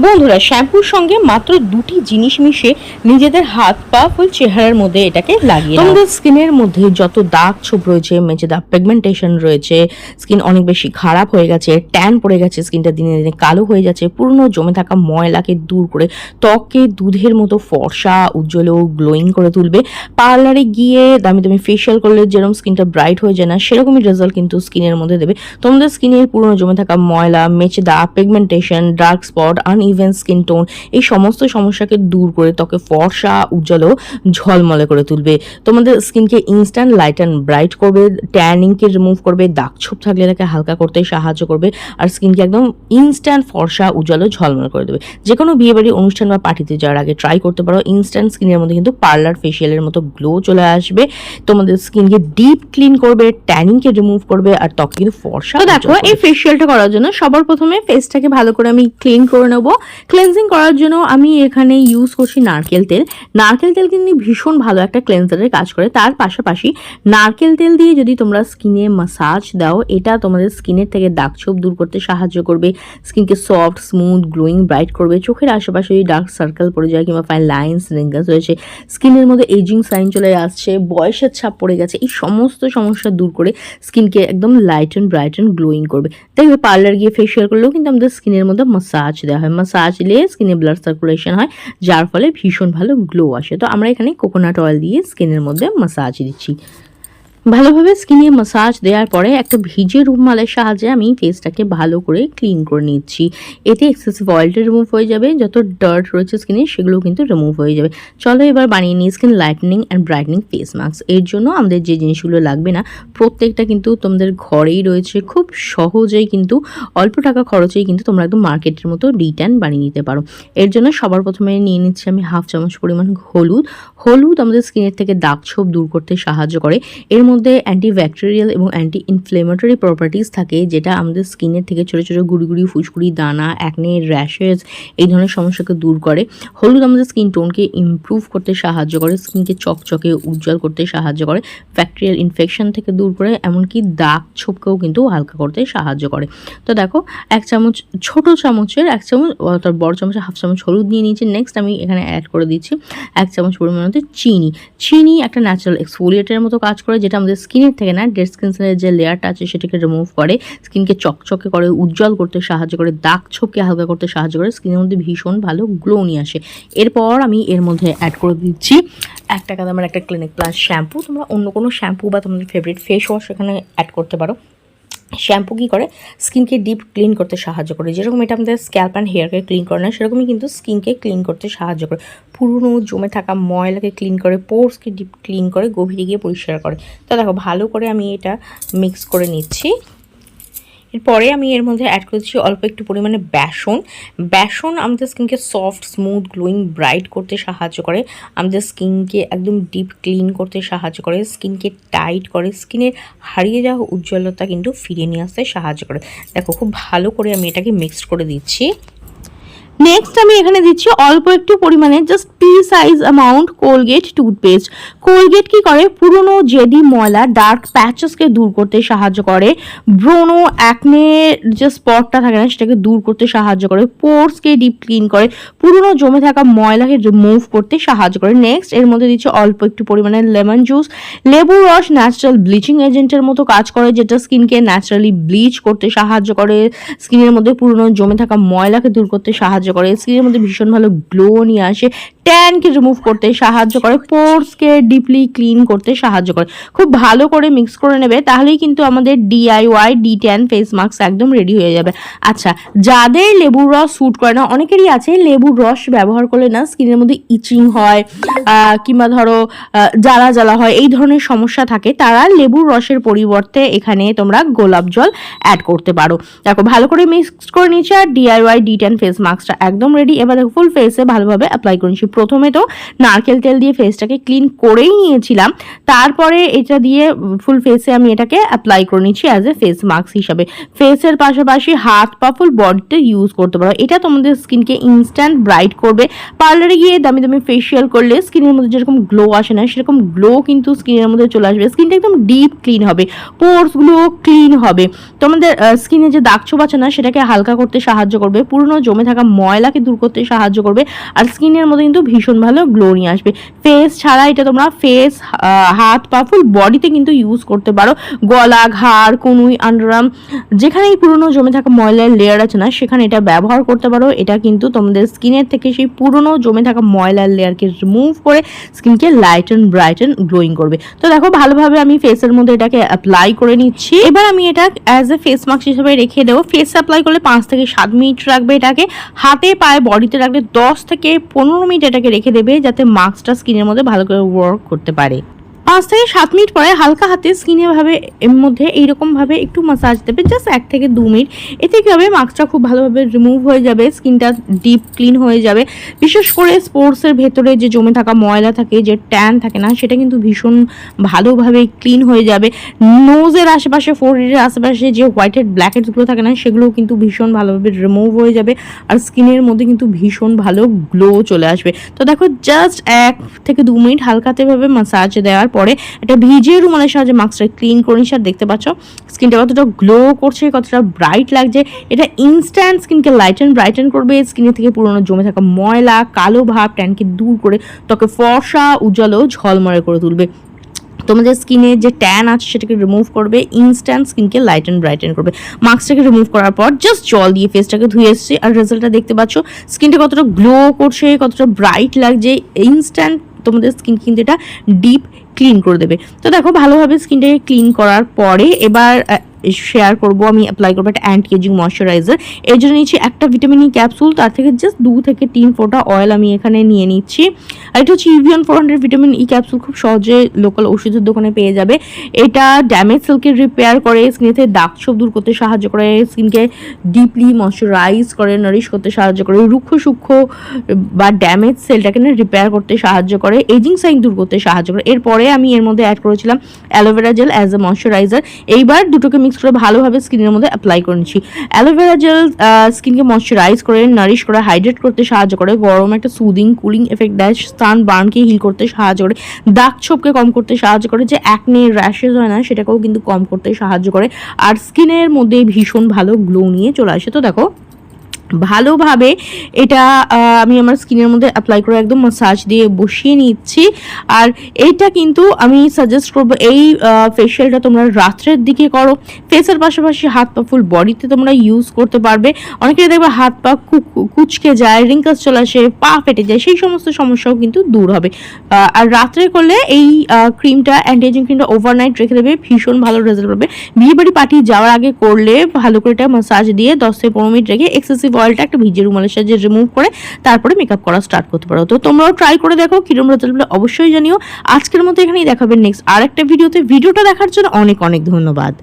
বন্ধুরা, শ্যাম্পুর সঙ্গে মাত্র দুটি জিনিস মিশিয়ে নিজেদের হাত পা ফুল চেহারার মধ্যে এটাকে লাগিয়ে তোমাদের স্কিনের মধ্যে যত দাগ ছোপ রয়েছে, মেচে দাগ, পিগমেন্টেশন রয়েছে, স্কিন অনেক বেশি খারাপ হয়ে গেছে, ট্যান পড়ে গেছে, স্কিনটা দিনে দিনে কালো হয়ে যাচ্ছে, পুরনো জমে থাকা ময়লাকে দূর করে ত্বককে দুধের মতো ফর্সা, উজ্জ্বল ও গ্লোয়িং করে তুলবে। পার্লারে গিয়ে দামি দামি ফেশিয়াল করলে যেরকম স্কিনটা ব্রাইট হয়ে যায় না, সেরকমই রেজাল্ট কিন্তু স্কিনের মধ্যে দেবে। তোমাদের স্কিনের পুরনো জমে থাকা ময়লা, মেচে দাগ, pigmentation, dark spot, uneven skin tone, এই সমস্ত সমস্যাকে দূর করে ত্বকে ফর্সা, উজ্জ্বল ও ঝলমলে করে তুলবে। তোমাদের স্কিনকে ইনস্ট্যান্ট লাইট অ্যান্ড ব্রাইট করবে, ট্যানিংকে রিমুভ করবে, দাগ ছোপ থাকলে এটাকে হালকা করতে সাহায্য করবে, আর স্কিনকে একদম ইনস্ট্যান্ট ফর্সা, উজ্জ্বল ও ঝলমলে করে দেবে। যে কোনো বিয়েবাড়ি অনুষ্ঠান বা পার্টিতে যাওয়ার আগে ট্রাই করতে পারো। ইনস্ট্যান্ট স্কিনের মধ্যে কিন্তু পার্লার ফেশিয়ালের মতো গ্লো চলে আসবে। তোমাদের স্কিনকে ডিপ ক্লিন করবে, ট্যানিংকে রিমুভ করবে, আর ত্বকে কিন্তু ফর্সা। তো দেখো, এই ফেশিয়ালটা করার জন্য সবার প্রথমে ফেসটাকে ভালো করে আমি ক্লিন করে নেবো। ক্লেন্সিং করার জন্য আমি এখানে ইউজ করছি নারকেল তেল। নারকেল তেল কিন্তু ভীষণ ভালো একটা ক্লেন্সারের কাজ করে। তার পাশাপাশি নারকেল তেল দিয়ে যদি তোমরা স্কিনে মাসাজ দাও, এটা তোমাদের স্কিনের থেকে দাগ ছোপ দূর করতে সাহায্য করবে, স্কিনকে সফট, স্মুথ, গ্লোয়িং, ব্রাইট করবে। চোখের আশেপাশে যদি ডার্ক সার্কেল পড়ে যায় কিংবা ফাইন লাইন্স, রিঙ্কেলস হয়েছে, স্কিনের মধ্যে এজিং সাইন চলে আসছে, বয়সের ছাপ পড়ে গেছে, এই সমস্ত সমস্যা দূর করে স্কিনকে একদম light and bright and glowing করবে। দেখবে পার্লার গিয়ে ফেশিয়াল করলেও কিন্তু আমাদের স্কিনের মধ্যে মাসাজ দেওয়া হয়। মাসাজ দিলে স্কিনে ব্লাড সার্কুলেশন হয়, যার ফলে ভীষণ ভালো গ্লো আসে। তো আমরা এখানে কোকোনাট অয়েল দিয়ে স্কিনের মধ্যে মাসাজ দিচ্ছি। ভালোভাবে স্কিনে মাসাজ দেওয়ার পরে একটা ভিজে রুমালের সাহায্যে আমি ফেসটাকে ভালো করে ক্লিন করে নিচ্ছি। এতে এক্সেসিভ অয়েলটা রিমুভ হয়ে যাবে, যত ডার্ট রয়েছে স্কিনে সেগুলো কিন্তু রিমুভ হয়ে যাবে। চলো এবার বানিয়ে নিই skin lightning and brightening face mask. এর জন্য আমাদের যে জিনিসগুলো লাগবে না, প্রত্যেকটা কিন্তু তোমাদের ঘরেই রয়েছে। খুব সহজেই কিন্তু অল্প টাকা খরচেই কিন্তু তোমরা একদম মার্কেটের মতো ডিট্যান বানিয়ে নিতে পারো। এর জন্য সবার প্রথমে নিয়ে নিচ্ছি আমি 1/2 চামচ পরিমাণ হলুদ। হলুদ আমাদের স্কিনের থেকে দাগ ছোপ দূর করতে সাহায্য করে। এর মধ্যে অ্যান্টিব্যাকটেরিয়াল এবং অ্যান্টি ইনফ্লেমেটরি প্রপার্টিস থাকে, যেটা আমাদের স্কিনের থেকে ছোটো ছোটো গুড়ি ফুসকুড়ি, দানা, অ্যাকনে, র্যাশেস, এই ধরনের সমস্যাকে দূর করে। হলুদ আমাদের স্কিন টোনকে ইমপ্রুভ করতে সাহায্য করে, স্কিনকে চকচকে উজ্জ্বল করতে সাহায্য করে, ব্যাকটেরিয়াল ইনফেকশন থেকে দূর করে, এমনকি দাগ ছোপকেও কিন্তু হালকা করতে সাহায্য করে। তো দেখো, 1 চামচ, ছোটো চামচের 1 চামচ, অর্থাৎ বড় চামচের 1/2 চামচ হলুদ নিয়ে নিয়েছি। নেক্সট আমি এখানে অ্যাড করে দিচ্ছি 1 চামচ পরিমাণে চিনি। চিনি একটা ন্যাচারাল এক্সফোলিয়েটের মতো কাজ করে, যেটা আমাদের স্কিনের থেকে না, ডেড স্কিন সেলের যে লেয়ারটা আছে সেটাকে রিমুভ করে, স্কিনকে চকচকে করে, উজ্জ্বল করতে সাহায্য করে, দাগ ছোপকে হালকা করতে সাহায্য করে, স্কিনের মধ্যে ভীষণ ভালো গ্লো নিয়ে আসে। এরপর আমি এর মধ্যে অ্যাড করে দিচ্ছি 1 টাকা দামের একটা ক্লিনিক প্লাস শ্যাম্পু। তোমরা অন্য কোনো শ্যাম্পু বা তোমাদের ফেভারিট ফেস ওয়াশ এখানে অ্যাড করতে পারো। শ্যাম্পু কী করে, স্কিনকে ডিপ ক্লিন করতে সাহায্য করে। যেরকম এটা আমাদের স্ক্যাল্প অ্যান্ড হেয়ারকে ক্লিন করে না, সেরকমই কিন্তু স্কিনকে ক্লিন করতে সাহায্য করে। পুরনো জমে থাকা ময়লাকে ক্লিন করে, পোর্সকে ডিপ ক্লিন করে, গভীরে গিয়ে পরিষ্কার করে। তো দেখো, ভালো করে আমি এটা মিক্স করে নিচ্ছি। এরপরে আমি এর মধ্যে অ্যাড করেছি অল্প একটু পরিমাণে বেসন। বেসন আমাদের স্কিনকে সফট, স্মুথ, গ্লোয়িং, ব্রাইট করতে সাহায্য করে, আমাদের স্কিনকে একদম ডিপ ক্লিন করতে সাহায্য করে, স্কিনকে টাইট করে, স্কিনের হারিয়ে যাওয়া উজ্জ্বলতা কিন্তু ফিরিয়ে নিয়ে আসতে সাহায্য করে। দেখো, খুব ভালো করে আমি এটাকে মিক্সড করে দিচ্ছি। নেক্সট আমি এখানে দিচ্ছি অল্প একটু পরিমাণে just P size amount Colgate toothpaste. Colgate কি করে, পুরনো জেডি ময়লা, ডার্ক প্যাচেসকে দূর করতে সাহায্য করে, ব্রোনো, অ্যাকনে যে স্পটটা থাকে না সেটাকে দূর করতে সাহায্য করে, পোর্সকে ডিপ ক্লিন করে, পুরনো জমে থাকা ময়লাকে রিমুভ করতে সাহায্য করে। নেক্সট এর মধ্যে দিচ্ছি অল্প একটু পরিমাণে লেমন জুস। লেবুর রস ন্যাচারাল ব্লিচিং এজেন্টের মতো কাজ করে, যেটা স্কিনকে ন্যাচারালি ব্লিচ করতে সাহায্য করে, স্কিনের মধ্যে পুরনো জমে থাকা ময়লাকে দূর করতে সাহায্য করে, স্কিনের মধ্যে ভীষণ ভালো গ্লো নিয়ে আসে, ট্যানকে রিমুভ করতে সাহায্য করে, পোর্সকে ডিপলি ক্লিন করতে সাহায্য করে। খুব ভালো করে মিক্স করে নেবে, তাহলেই কিন্তু আমাদের DIY D10 ফেস মাস্ক একদম রেডি হয়ে যাবে। আচ্ছা, যাদের লেবুর রস স্যুট করে না, অনেকেরই আছে লেবুর রস ব্যবহার করলে না স্কিনের মধ্যে ইচিং হয়, কিংবা ধরো জ্বালা জ্বালা হয়, এই ধরনের সমস্যা থাকে, তারা লেবুর রসের পরিবর্তে এখানে তোমরা গোলাপ জল অ্যাড করতে পারো। দেখো, ভালো করে মিক্স করে নিচ্ছে, আর DIY D10 ফেস মাস্কটা একদম রেডি। এবার দেখো, ফুল ফেসে ভালোভাবে অ্যাপ্লাই করে নিচ্ছি। প্রথমে তো নারকেল তেল দিয়ে ফেসটাকে ক্লিন করেই নিয়েছিলাম, তারপরে এটা দিয়ে ফুল ফেসে আমি এটাকে অ্যাপ্লাই করে নিচ্ছি অ্যাজ এ ফেস মাস্ক হিসাবে। ফেসের পাশাপাশি হাত পা ফুল বডিতে ইউজ করতে পারো। এটা তোমাদের স্কিনকে ইনস্ট্যান্ট ব্রাইট করবে। পার্লারে গিয়ে দামি দামি ফেসিয়াল করলে স্কিনের মধ্যে যেরকম গ্লো আসে না, সেরকম গ্লো কিন্তু স্কিনের মধ্যে চলে আসবে। স্কিনটা একদম ডিপ ক্লিন হবে, পোরসগুলো ক্লিন হবে, তোমাদের স্কিনে যে দাগ ছোপ আছে না সেটাকে হালকা করতে সাহায্য করবে, পুরনো জমে থাকা ময়লাকে দূর করতে সাহায্য করবে, আর স্কিনের মধ্যে কিন্তু ভীষণ ভালো গ্লো নিয়ে আসবে। ফেস ছাড়া এটা তোমরা ফেস, হাত পা ফুল বডিতে কিন্তু ইউজ করতে পারো। গলা, ঘাড়, কনুই, আন্ডারআর্ম, যেখানেই পুরনো জমে থাকা ময়লার লেয়ার আছে না সেখানে এটা ব্যবহার করতে পারো। এটা কিন্তু তোমাদের স্কিনের থেকে সেই পুরনো জমে থাকা ময়লার লেয়ারকে রিমুভ করে স্কিনকে light and bright and glowing করবে। তো দেখো ভালোভাবে আমি ফেসের মধ্যে এটাকে অ্যাপ্লাই করে নিচ্ছি। এবার আমি এটা অ্যাজ এ ফেস মাস্ক হিসেবে রেখে দেবো। ফেস অ্যাপ্লাই করলে 5 থেকে 7 মিনিট রাখবে এটাকে, হাতে পায়ে বডিতে রাখলে 10 থেকে 15 মিনিট এটাকে রেখে দেবে, যাতে মাস্কটা স্কিনের মধ্যে ভালো করে ওয়ার্ক করতে পারে। 5 থেকে 7 মিনিট পরে হালকা হাতে স্কিনে ভাবে এর মধ্যে এইরকম ভাবে একটু মাসাজ দেবে, জাস্ট 1 থেকে 2 মিনিট। এতে কি হবে, মাস্কটা খুব ভালোভাবে রিমুভ হয়ে যাবে, স্কিনটা ডিপ ক্লিন হয়ে যাবে। বিশেষ করে স্পোর্টসের ভেতরে যে জমে থাকা ময়লা থাকে, যে ট্যান থাকে না, সেটা কিন্তু ভীষণ ভালোভাবে ক্লিন হয়ে যাবে। নোজের আশেপাশে, ফোরহেডের আশেপাশে যে হোয়াইট হেড ব্ল্যাক হেডসগুলো থাকে না, সেগুলোও কিন্তু ভীষণ ভালোভাবে রিমুভ হয়ে যাবে, আর স্কিনের মধ্যে কিন্তু ভীষণ ভালো গ্লো চলে আসবে। তো দেখো জাস্ট 1 থেকে 2 মিনিট হালকাতে ভাবে মাসাজ দেওয়ার পরে এটা ভিজিয়ে রুমালের সাহায্যে মাস্কটা ক্লিন করে নিচ্ছি। আর দেখতে পাচ্ছ স্কিনটা কতটা গ্লো করছে, কতটা ব্রাইট লাগছে। এটা ইনস্ট্যান্ট স্কিনকে লাইট অ্যান্ড ব্রাইটেন করবে, স্কিনের থেকে পুরোনো জমে থাকা ময়লা, কালো ভাব, ট্যানকে দূর করে ত্বকে ফর্সা, উজ্জ্বল ও ঝলমলে করে তুলবে। তোমাদের স্কিনে যে ট্যান আছে সেটাকে রিমুভ করবে, ইনস্ট্যান্ট স্কিনকে লাইট অ্যান্ড ব্রাইটেন করবে। মাস্কটাকে রিমুভ করার পর জাস্ট জল দিয়ে ফেসটাকে ধুয়ে এসেছি, আর রেজাল্টটা দেখতে পাচ্ছ স্কিনটা কতটা গ্লো করছে, কতটা ব্রাইট লাগছে। ইনস্ট্যান্ট তোমাদের স্কিন কিন্তু এটা ডিপ ক্লিন করে দেবে। তো দেখো ভালোভাবে স্কিনটাকে ক্লিন করার পরে এবার শেয়ার করব, আমি অ্যাপ্লাই করবো একটা অ্যান্টি এজিং ময়শ্চারাইজার। এর জন্য নিচ্ছি একটা ভিটামিন ই ক্যাপসুল, তার থেকে জাস্ট 2 থেকে 3 ফোঁটা অয়েল আমি এখানে নিয়ে নিচ্ছি। আর এটা হচ্ছে ইভিয়ন 400 ভিটামিন ই ক্যাপসুল, খুব সহজে লোকাল ওষুধের দোকানে পেয়ে যাবে। এটা ড্যামেজ সেলকে রিপেয়ার করে, স্কিনে থেকে দাগ ছোপ দূর করতে সাহায্য করে, স্কিনকে ডিপলি ময়শ্চারাইজ করে, নারিশ করতে সাহায্য করে, রুক্ষ সূক্ষ্ম বা ড্যামেজ সেলটাকে রিপেয়ার করতে সাহায্য করে, এজিং সাইন দূর করতে সাহায্য করে। এরপরে আমি এর মধ্যে অ্যাড করেছিলাম aloe vera gel as a moisturiser. এইবার দুটোকে মিক্স করে ভালোভাবে স্কিনের মধ্যে অ্যাপ্লাই করে নিচ্ছি। অ্যালোভেরা জেল স্কিনকে ময়শ্চারাইজ করে, নারিশ করে, হাইড্রেট করতে সাহায্য করে, গরম একটা সুদিং কুলিং এফেক্ট দেয়, সান বার্নকে হিল করতে সাহায্য করে, দাগ ছোপকে কম করতে সাহায্য করে, যে অ্যাকনে র্যাশেস হয় না সেটাকেও কিন্তু কম করতে সাহায্য করে, আর স্কিনের মধ্যে ভীষণ ভালো গ্লো নিয়ে চলে আসে। তো দেখো ভালোভাবে এটা আমি আমার স্কিনের মধ্যে অ্যাপ্লাই করে একদম মাসাজ দিয়ে বসিয়ে নিচ্ছি। আর এইটা কিন্তু আমি সাজেস্ট করবো, এই ফেশিয়ালটা তোমরা রাত্রের দিকে করো। ফেসের পাশাপাশি হাত পা ফুল বডিতে তোমরা ইউজ করতে পারবে। অনেকেই দেখবে হাত পা কুচকে যায়, রিঙ্কলস চলে আসে, পা ফেটে যায়, সেই সমস্ত সমস্যাও কিন্তু দূর হবে। আর রাত্রে করলে এই ক্রিমটা, অ্যান্টি এজিং ক্রিমটা ওভারনাইট রেখে দেবে, ভীষণ ভালো রেজাল্ট পাবে। বিয়ে বাড়ি পার্টি যাওয়ার আগে করলে ভালো করে এটা মাসাজ দিয়ে 10 থেকে 15 মিনিট রেখে এক্সেসিভ অয়েলটা একটা ভিজিয়ে রুমালের সাহায্যে রিমুভ করে তারপরে মেকআপ করা স্টার্ট করতে পারো। তো তোমরাও ট্রাই করে দেখো, কিরকম রেজাল্ট পেলে অবশ্যই জানিও। আজকের মতো এখানেই দেখাবেন নেক্সট আর একটা ভিডিওতে। ভিডিওটা দেখার জন্য অনেক অনেক ধন্যবাদ।